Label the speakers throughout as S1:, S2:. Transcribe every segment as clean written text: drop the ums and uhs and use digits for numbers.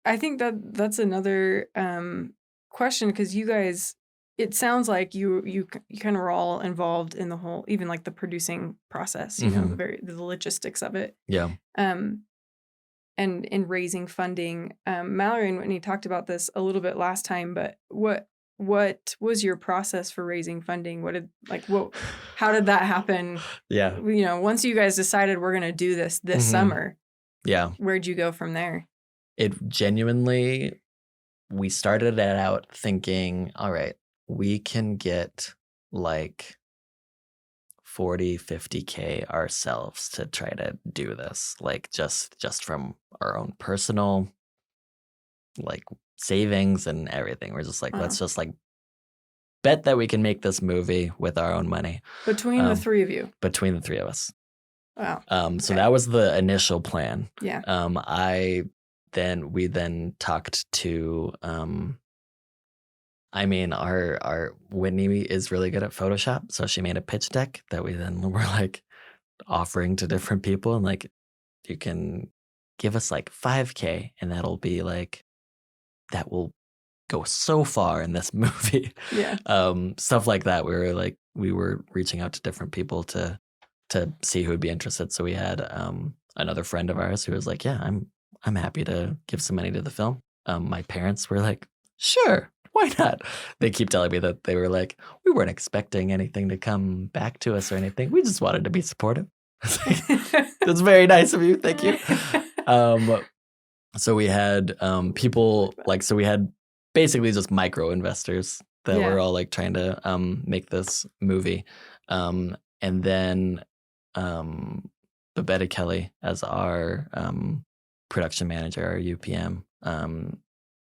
S1: I think that's another question, because you guys, it sounds like you kind of were all involved in the whole, even like the producing process, you know, the logistics of it.
S2: Yeah.
S1: And in raising funding. Mallory and Whitney talked about this a little bit last time, but what was your process for raising funding? How did that happen?
S2: Yeah.
S1: You know, once you guys decided we're going to do this summer,
S2: yeah,
S1: where'd you go from there?
S2: It genuinely, we started it out thinking, all right, we can get like 40, 50K ourselves to try to do this, like just from our own personal like savings and everything. We're just like, let's just like bet that we can make this movie with our own money.
S1: Between the three of you?
S2: Between the three of us.
S1: Wow.
S2: So that was the initial plan.
S1: Yeah.
S2: We then talked to our Whitney is really good at Photoshop, so she made a pitch deck that we then were like offering to different people, and like, you can give us like 5K and that'll be like, that will go so far in this movie.
S1: Yeah.
S2: Stuff like that. We were reaching out to different people to see who would be interested. So we had another friend of ours who was like, yeah, I'm happy to give some money to the film. My parents were like, sure, why not? They keep telling me that they were like, we weren't expecting anything to come back to us or anything. We just wanted to be supportive. That's very nice of you. Thank you. So we had people we had basically just micro investors that were all like trying to make this movie. And then Babetta Kelly as our production manager, our UPM,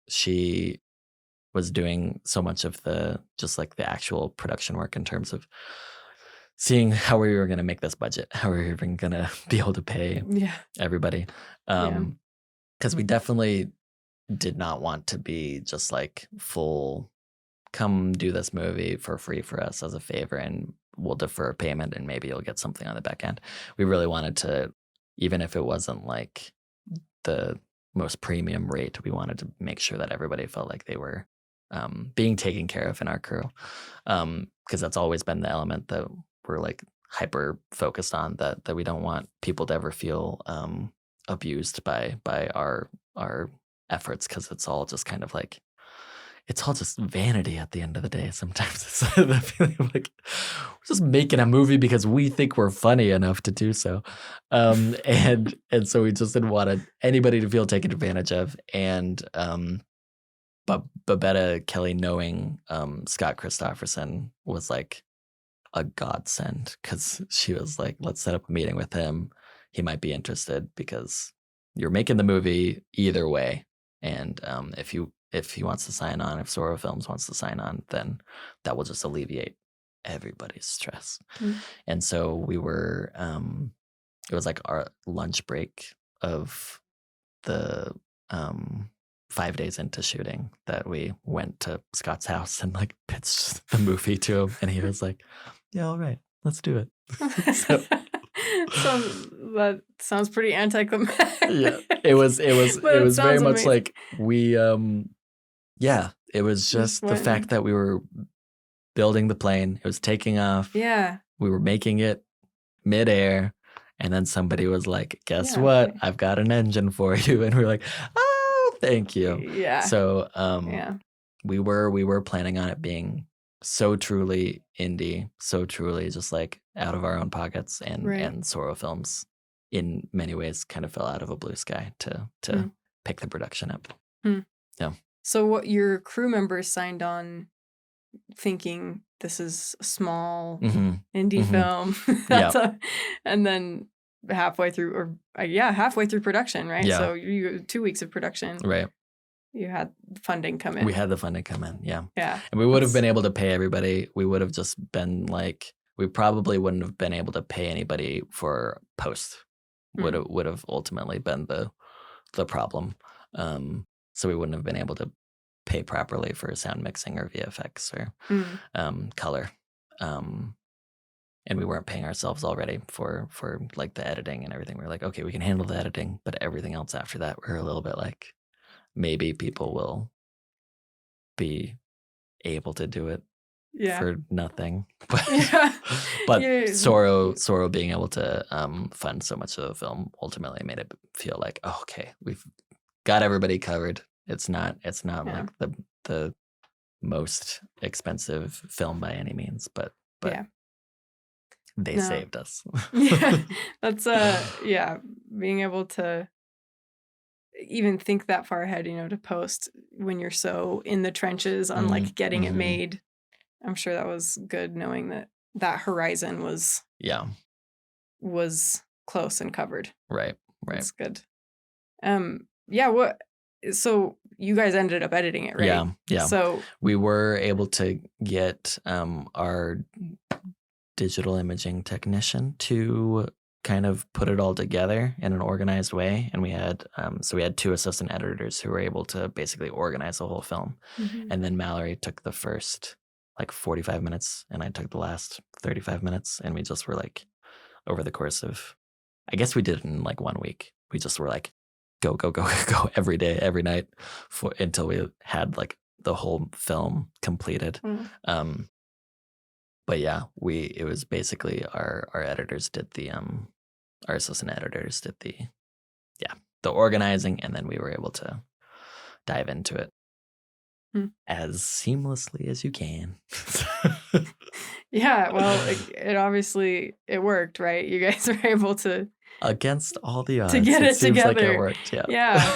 S2: she was doing so much of the actual production work in terms of seeing how we were going to make this budget, how we were even going to be able to pay everybody. Because we definitely did not want to be just like full, come do this movie for free for us as a favor and we'll defer payment and maybe you'll get something on the back end. We really wanted to, even if it wasn't like the most premium rate, we wanted to make sure that everybody felt like they were being taken care of in our crew. Because that's always been the element that we're like hyper focused on, that we don't want people to ever feel abused by our efforts, because it's all just kind of like, it's all just vanity at the end of the day. Sometimes it's the feeling of like, we're just making a movie because we think we're funny enough to do so. And so we just didn't want anybody to feel taken advantage of. And but Babetta Kelly knowing Scott Christopherson was like a godsend, because she was like, let's set up a meeting with him. He might be interested because you're making the movie either way. And if he wants to sign on, if Sorø Films wants to sign on, then that will just alleviate everybody's stress. And so we were, it was like our lunch break of the 5 days into shooting that we went to Scott's house and like pitched the movie to him. And he was like, yeah, all right, let's do it.
S1: So that sounds pretty anticlimactic.
S2: Yeah, it was very much
S1: amazing.
S2: like we it was just the fact that we were building the plane, it was taking off, we were making it midair, and then somebody was like, guess what, okay, I've got an engine for you, and we were like, oh, thank you. So we were planning on it being so truly indie, so truly just like out of our own pockets, and Sorø Films in many ways kind of fell out of a blue sky to pick the production up. Yeah.
S1: So what, your crew members signed on thinking this is a small indie film. And then halfway through production, right? Yeah. So you 2 weeks of production.
S2: Right.
S1: You had funding come in.
S2: We had the funding come in, yeah.
S1: Yeah.
S2: And we would have been able to pay everybody. We would have just been like, we probably wouldn't have been able to pay anybody for post. Would have ultimately been the problem. So we wouldn't have been able to pay properly for sound mixing or VFX or color. And we weren't paying ourselves already for like the editing and everything. We were like, okay, we can handle the editing, but everything else after that, we're a little bit like, maybe people will be able to do it for nothing. But Sorø being able to fund so much of the film ultimately made it feel like, oh, okay, we've got everybody covered. It's not like the most expensive film by any means, but they saved us.
S1: That's being able to even think that far ahead, to post when you're so in the trenches on like getting it made. I'm sure that was good, knowing that horizon was close and covered. Right. That's good. So you guys ended up editing it, right?
S2: Yeah.
S1: So
S2: we were able to get our digital imaging technician to kind of put it all together in an organized way, and we had 2 assistant editors who were able to basically organize the whole film. And then Mallory took the first like 45 minutes and I took the last 35 minutes, and we just were like, over the course of, I guess we did it in like 1 week, we just were like go every day, every night until we had like the whole film completed. But yeah, it was basically our editors did our assistant editors did the organizing, and then we were able to dive into it as seamlessly as you can.
S1: Yeah, well, it obviously it worked, right? You guys were able to,
S2: against all the odds,
S1: to get it
S2: seems
S1: together.
S2: Like it worked,
S1: Yeah.